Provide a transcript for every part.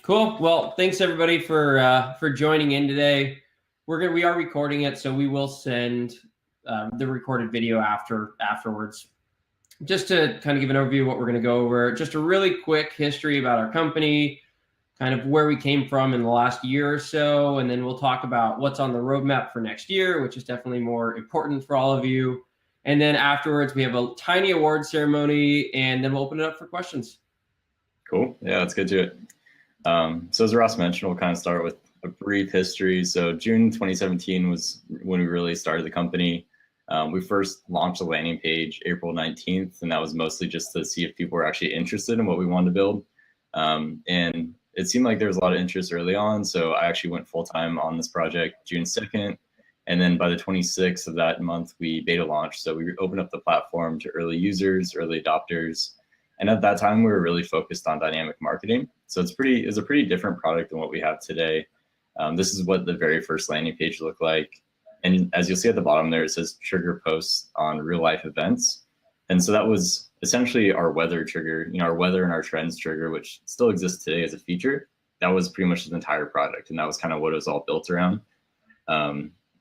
Cool. Well, thanks everybody for joining in today. We are recording it, so we will send the recorded video afterwards. Just to kind of give an overview of what we're going to go over, just a really quick history about our company, kind of where we came from in the last year or so, and then we'll talk about what's on the roadmap for next year, which is definitely more important for all of you. And then afterwards, we have a tiny award ceremony, and then we'll open it up for questions. Cool. Yeah, let's get to it. So as Ross mentioned, we'll kind of start with a brief history. So June 2017 was when we really started the company. We first launched a landing page April 19th, and that was mostly just to see if people were actually interested in what we wanted to build. And it seemed like there was a lot of interest early on, so I actually went full-time on this project June 2nd. And then by the 26th of that month, we beta launched. So we opened up the platform to early users, early adopters. And at that time, we were really focused on dynamic marketing. So it's a pretty different product than what we have today. This is what the very first landing page looked like. And as you'll see at the bottom there, it says trigger posts on real life events. And so that was essentially our weather trigger, our weather and our trends trigger, which still exists today as a feature. That was pretty much the entire product. And that was kind of what it was all built around.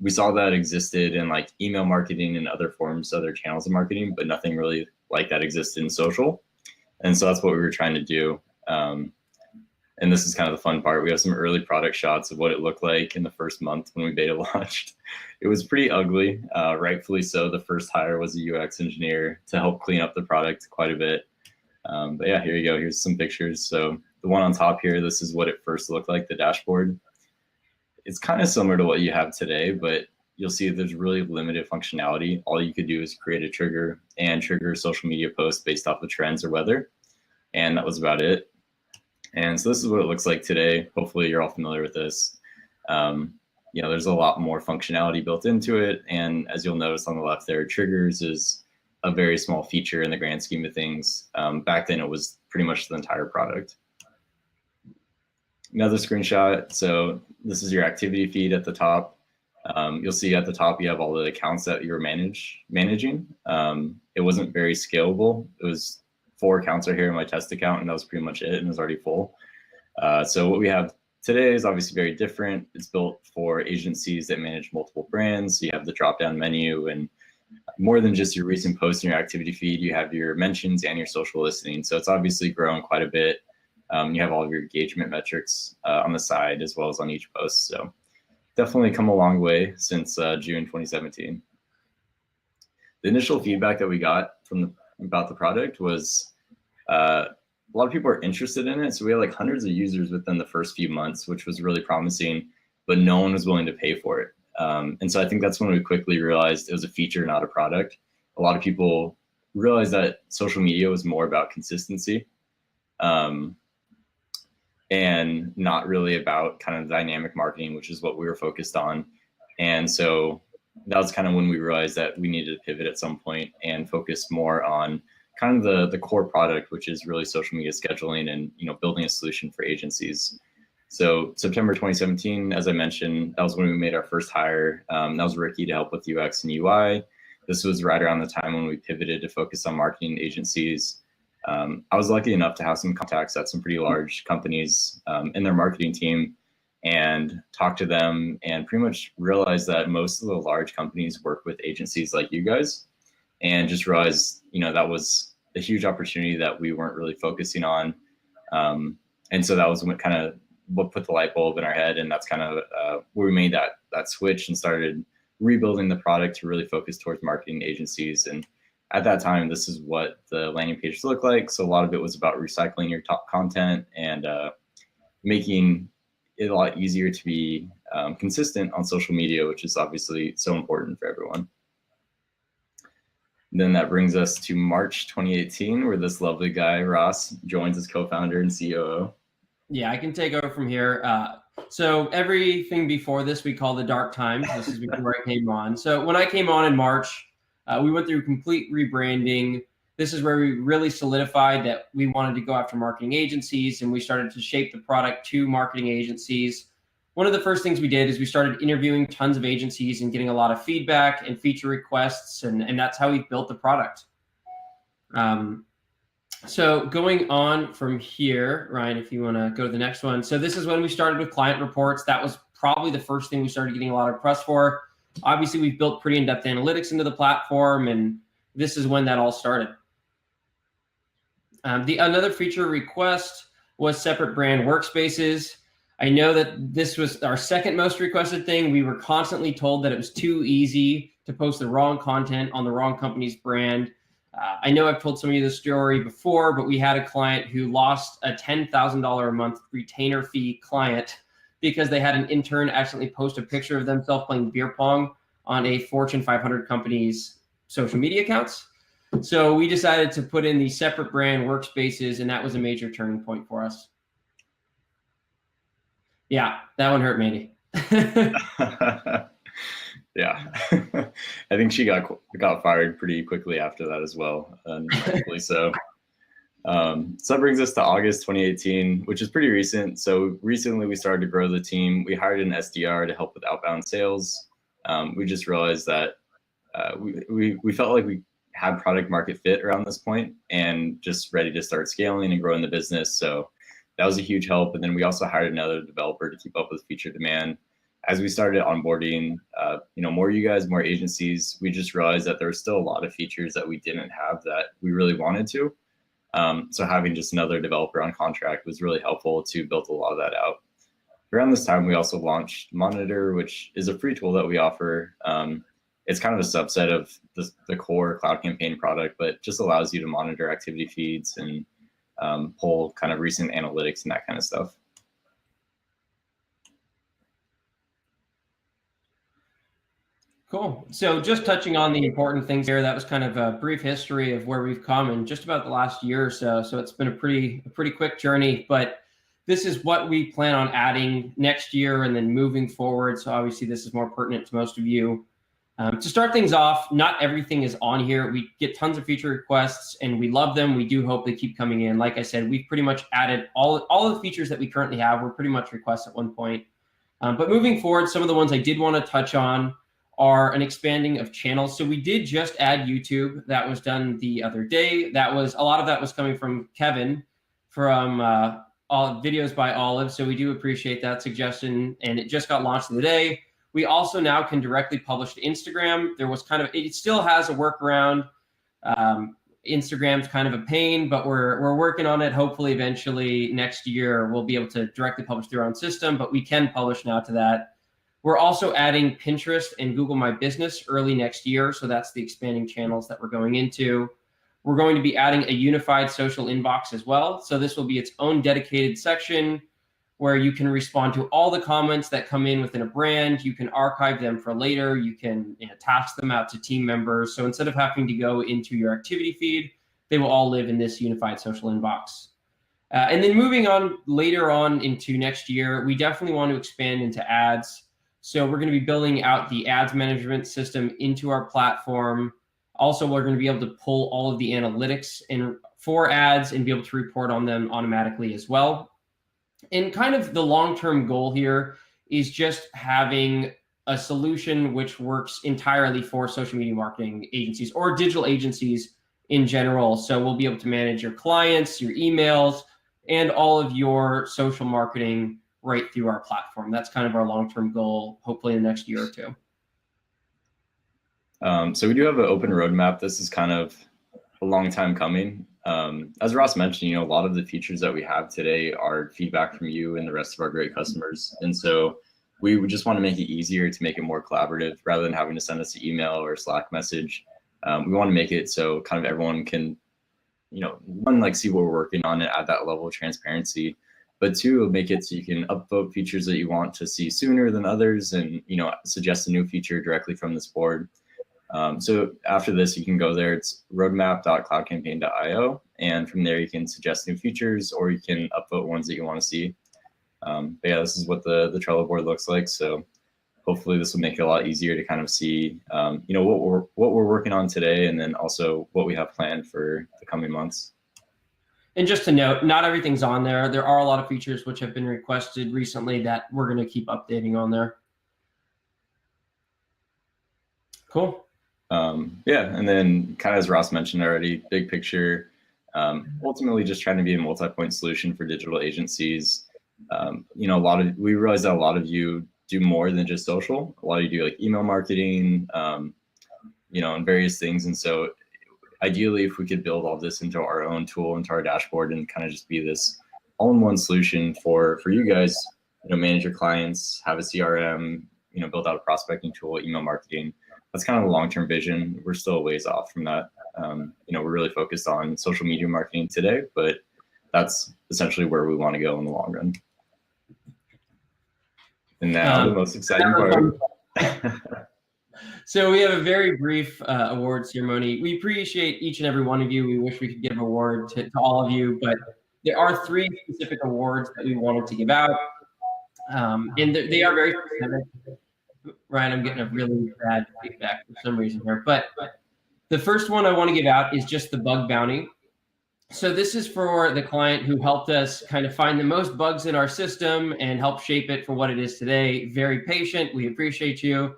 We saw that existed in like email marketing and other forms, other channels of marketing, but nothing really like that existed in social. And so that's what we were trying to do. And this is kind of the fun part. We have some early product shots of what it looked like in the first month when we beta launched. It was pretty ugly, rightfully so. The first hire was a UX engineer to help clean up the product quite a bit. But yeah, here you go. Here's some pictures. So the one on top here, this is what it first looked like, the dashboard. It's kind of similar to what you have today, but you'll see there's really limited functionality. All you could do is create a trigger and trigger social media posts based off of trends or weather. And that was about it. And so this is what it looks like today. Hopefully you're all familiar with this. There's a lot more functionality built into it. And as you'll notice on the left there, triggers is a very small feature in the grand scheme of things. Back then it was pretty much the entire product. Another screenshot. So this is your activity feed at the top. You'll see at the top you have all the accounts that you were managing. It wasn't very scalable. It was 4 accounts are here in my test account, and that was pretty much it, and it was already full. So what we have today is obviously very different. It's built for agencies that manage multiple brands. So you have the drop-down menu, and more than just your recent post in your activity feed, you have your mentions and your social listening. So it's obviously grown quite a bit. You have all of your engagement metrics on the side as well as on each post. So definitely come a long way since June 2017. The initial feedback that we got about the product was a lot of people are interested in it. So we had like hundreds of users within the first few months, which was really promising, but no one was willing to pay for it. And so I think that's when we quickly realized it was a feature, not a product. A lot of people realized that social media was more about consistency and not really about kind of dynamic marketing, which is what we were focused on. And so that was kind of when we realized that we needed to pivot at some point and focus more on kind of the core product, which is really social media scheduling and building a solution for agencies. So September 2017, as I mentioned, that was when we made our first hire. That was Ricky to help with UX and UI. This was right around the time when we pivoted to focus on marketing agencies. I was lucky enough to have some contacts at some pretty large companies in their marketing team and talk to them and pretty much realize that most of the large companies work with agencies like you guys, and just realized, that was a huge opportunity that we weren't really focusing on. And so that was what put the light bulb in our head. And that's kind of where we made that switch and started rebuilding the product to really focus towards marketing agencies. And at that time, this is what the landing page looked like. So a lot of it was about recycling your top content and making it a lot easier to be consistent on social media, which is obviously so important for everyone. And then that brings us to March 2018, where this lovely guy, Ross, joins as co-founder and COO. Yeah, I can take over from here. So everything before this we call the dark times. This is before I came on. So when I came on in March, we went through complete rebranding. This is where we really solidified that we wanted to go after marketing agencies, and we started to shape the product to marketing agencies. One of the first things we did is we started interviewing tons of agencies and getting a lot of feedback and feature requests, and that's how we built the product. So going on from here, Ryan, if you want to go to the next one. So this is when we started with client reports. That was probably the first thing we started getting a lot of press for. Obviously, we've built pretty in-depth analytics into the platform, and this is when that all started. Another feature request was separate brand workspaces. I know that this was our second most requested thing. We were constantly told that it was too easy to post the wrong content on the wrong company's brand. I know I've told some of you this story before, but we had a client who lost a $10,000 a month retainer fee client because they had an intern accidentally post a picture of themselves playing beer pong on a Fortune 500 company's social media accounts. So we decided to put in the separate brand workspaces, and that was a major turning point for us. Yeah, that one hurt Mandy. Yeah, I think she got fired pretty quickly after that as well, and rightfully so. So that brings us to August 2018, which is pretty recent. So recently we started to grow the team. We hired an SDR to help with outbound sales. We just realized that we felt like we had product market fit around this point and just ready to start scaling and growing the business. So that was a huge help. And then we also hired another developer to keep up with feature demand. As we started onboarding, more you guys, more agencies, we just realized that there were still a lot of features that we didn't have that we really wanted to. So having just another developer on contract was really helpful to build a lot of that out. Around this time, we also launched Monitor, which is a free tool that we offer. It's kind of a subset of the core Cloud Campaign product, but just allows you to monitor activity feeds and pull kind of recent analytics and that kind of stuff. Cool. So just touching on the important things here, that was kind of a brief history of where we've come in just about the last year or so. So it's been a pretty quick journey, but this is what we plan on adding next year and then moving forward. So obviously this is more pertinent to most of you. To start things off, not everything is on here. We get tons of feature requests and we love them. We do hope they keep coming in. Like I said, we've pretty much added all of the features that we currently have were pretty much requests at one point. But moving forward, some of the ones I did want to touch on are an expanding of channels. So we did just add YouTube. That was done the other day. That was a lot of that was coming from Kevin from all Videos by Olive. So we do appreciate that suggestion, and it just got launched today. We also now can directly publish to Instagram. There was it still has a workaround. Instagram's kind of a pain, but we're working on it. Hopefully, eventually next year we'll be able to directly publish through our own system, but we can publish now to that. We're also adding Pinterest and Google My Business early next year. So that's the expanding channels that we're going into. We're going to be adding a unified social inbox as well. So this will be its own dedicated section where you can respond to all the comments that come in within a brand. You can archive them for later. You can task them out to team members. So instead of having to go into your activity feed, they will all live in this unified social inbox. And then moving on later on into next year, we definitely want to expand into ads. So we're going to be building out the ads management system into our platform. Also, we're going to be able to pull all of the analytics for ads and be able to report on them automatically as well. And kind of the long-term goal here is just having a solution which works entirely for social media marketing agencies or digital agencies in general. So we'll be able to manage your clients, your emails, and all of your social marketing right through our platform. That's kind of our long-term goal, hopefully in the next year or two. So we do have an open roadmap. This is kind of a long time coming. As Ross mentioned, a lot of the features that we have today are feedback from you and the rest of our great customers. And so we would just want to make it easier to make it more collaborative rather than having to send us an email or a Slack message. We want to make it so kind of everyone can, one, see what we're working on and add that level of transparency. But two, make it so you can upvote features that you want to see sooner than others and, suggest a new feature directly from this board. So after this, you can go there. It's roadmap.cloudcampaign.io. And from there, you can suggest new features or you can upvote ones that you want to see. But yeah, this is what the Trello board looks like. So hopefully this will make it a lot easier to kind of see, what we're working on today and then also what we have planned for the coming months. And just to note, not everything's on there. There are a lot of features which have been requested recently that we're going to keep updating on there. Cool. Yeah, and then kind of as Ross mentioned already, big picture, Ultimately just trying to be a multi-point solution for digital agencies. You know, we realize that a lot of you do more than just social. A lot of you do like email marketing, you know, and various things. And so ideally, if we could build all this into our own tool, into our dashboard, and kind of just be this all-in-one solution for you guys, you know, manage your clients, have a CRM, you know, build out a prospecting tool, email marketing. That's kind of the long-term vision. We're still a ways off from that. You know, we're really focused on social media marketing today, but that's essentially where we want to go in the long run. And now the most exciting part. So we have a very brief award ceremony. We appreciate each and every one of you. We wish we could give an award to all of you, but there are 3 specific awards that we wanted to give out. And they are very specific. Ryan, I'm getting a really bad feedback for some reason here. But the first one I want to give out is just the bug bounty. So this is for the client who helped us kind of find the most bugs in our system and help shape it for what it is today. Very patient. We appreciate you.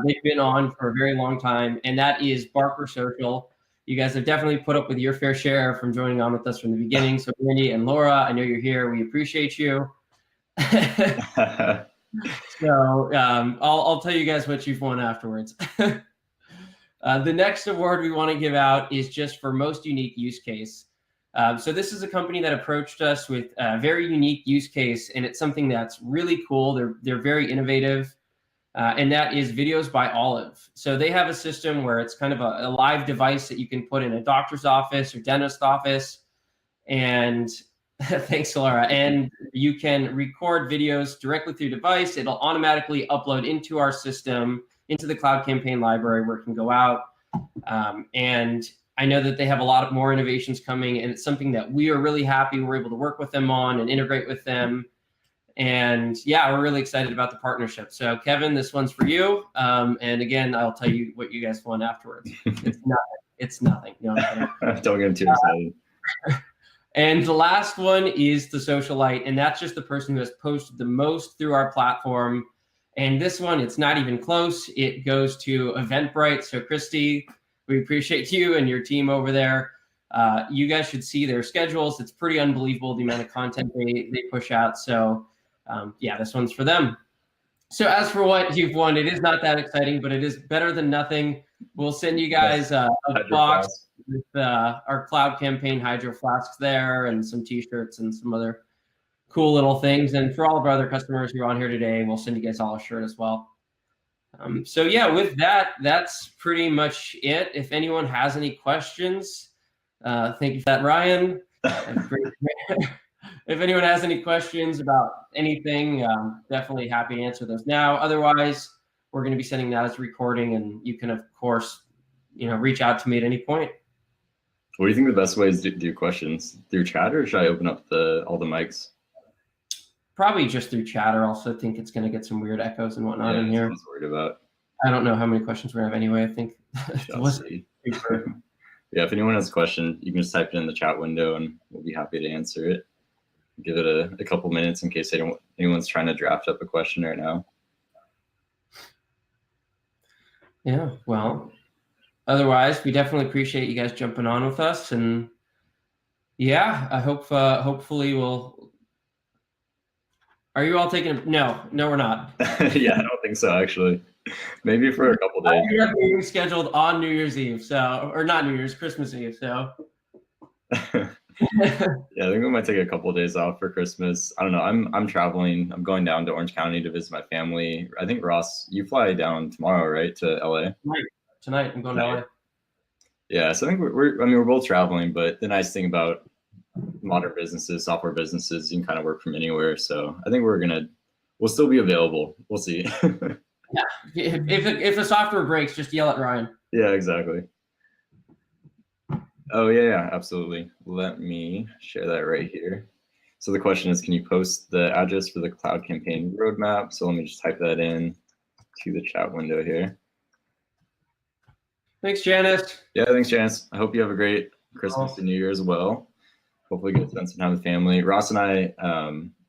They've been on for a very long time, and that is Barker Social. You guys have definitely put up with your fair share from joining on with us from the beginning. So Randy and Laura, I know you're here. We appreciate you. So I'll tell you guys what you've won afterwards. The next award we want to give out is just for most unique use case. So this is a company that approached us with a very unique use case, and it's something that's really cool. They're very innovative, and that is Videos by Olive. So they have a system where it's kind of a live device that you can put in a doctor's office or dentist office, and thanks, Laura. And you can record videos directly through your device. It'll automatically upload into our system, into the Cloud Campaign library where it can go out. And I know that they have a lot of more innovations coming, and it's something that we are really happy we're able to work with them on and integrate with them. And yeah, we're really excited about the partnership. So Kevin, this one's for you. And again, I'll tell you what you guys won afterwards. It's nothing. No, don't get too excited. And the last one is the socialite, and that's just the person who has posted the most through our platform. And this one, it's not even close. It goes to Eventbrite. So Christy, we appreciate you and your team over there. You guys should see their schedules. It's pretty unbelievable the amount of content they push out. So yeah, this one's for them. So as for what you've won, it is not that exciting, but it is better than nothing. We'll send you guys a box with our Cloud Campaign Hydro Flasks there, and some t-shirts and some other cool little things. And for all of our other customers who are on here today, we'll send you guys all a shirt as well. So yeah, with that, that's pretty much it. If anyone has any questions, thank you for that, Ryan. If anyone has any questions about anything, definitely happy to answer those now. Otherwise, we're going to be sending that as a recording, and you can, of course, reach out to me at any point. What do you think the best way is to do questions? Through chat, or should I open up all the mics? Probably just through chatter. Also, think it's going to get some weird echoes and whatnot in here. That's what I was worried about. I don't know how many questions we have anyway. I think Yeah, if anyone has a question, you can just type it in the chat window, and we'll be happy to answer it. Give it a couple minutes in case anyone's trying to draft up a question right now. Yeah, well, otherwise, we definitely appreciate you guys jumping on with us, and yeah, I hope hopefully we'll. Are you all taking? No, we're not. Yeah, I don't think so, actually. Maybe for a couple days. We have meetings scheduled on New Year's Eve, or not New Year's, Christmas Eve. So. Yeah, I think we might take a couple of days off for Christmas. I don't know. I'm traveling. I'm going down to Orange County to visit my family. I think Ross, you fly down tomorrow, right, to LA? Tonight, I'm going to LA. Yeah, so I think we're both traveling, but the nice thing about modern businesses, software businesses, you can kind of work from anywhere. So I think we'll still be available. We'll see. Yeah, if the software breaks, just yell at Ryan. Yeah, exactly. Oh yeah, absolutely. Let me share that right here. So the question is, can you post the address for the Cloud Campaign roadmap? So let me just type that in to the chat window here. Thanks, Janice. Yeah, thanks, Janice. I hope you have a great Christmas and New Year as well. Hopefully get to spend some time with family. Ross and I,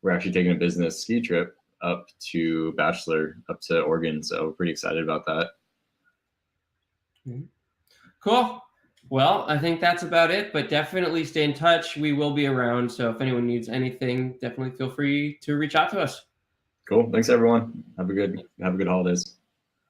we're actually taking a business ski trip up to Bachelor, up to Oregon. So we're pretty excited about that. Cool. Well, I think that's about it, but definitely stay in touch. We will be around. So if anyone needs anything, definitely feel free to reach out to us. Cool. Thanks everyone. Have a good holidays.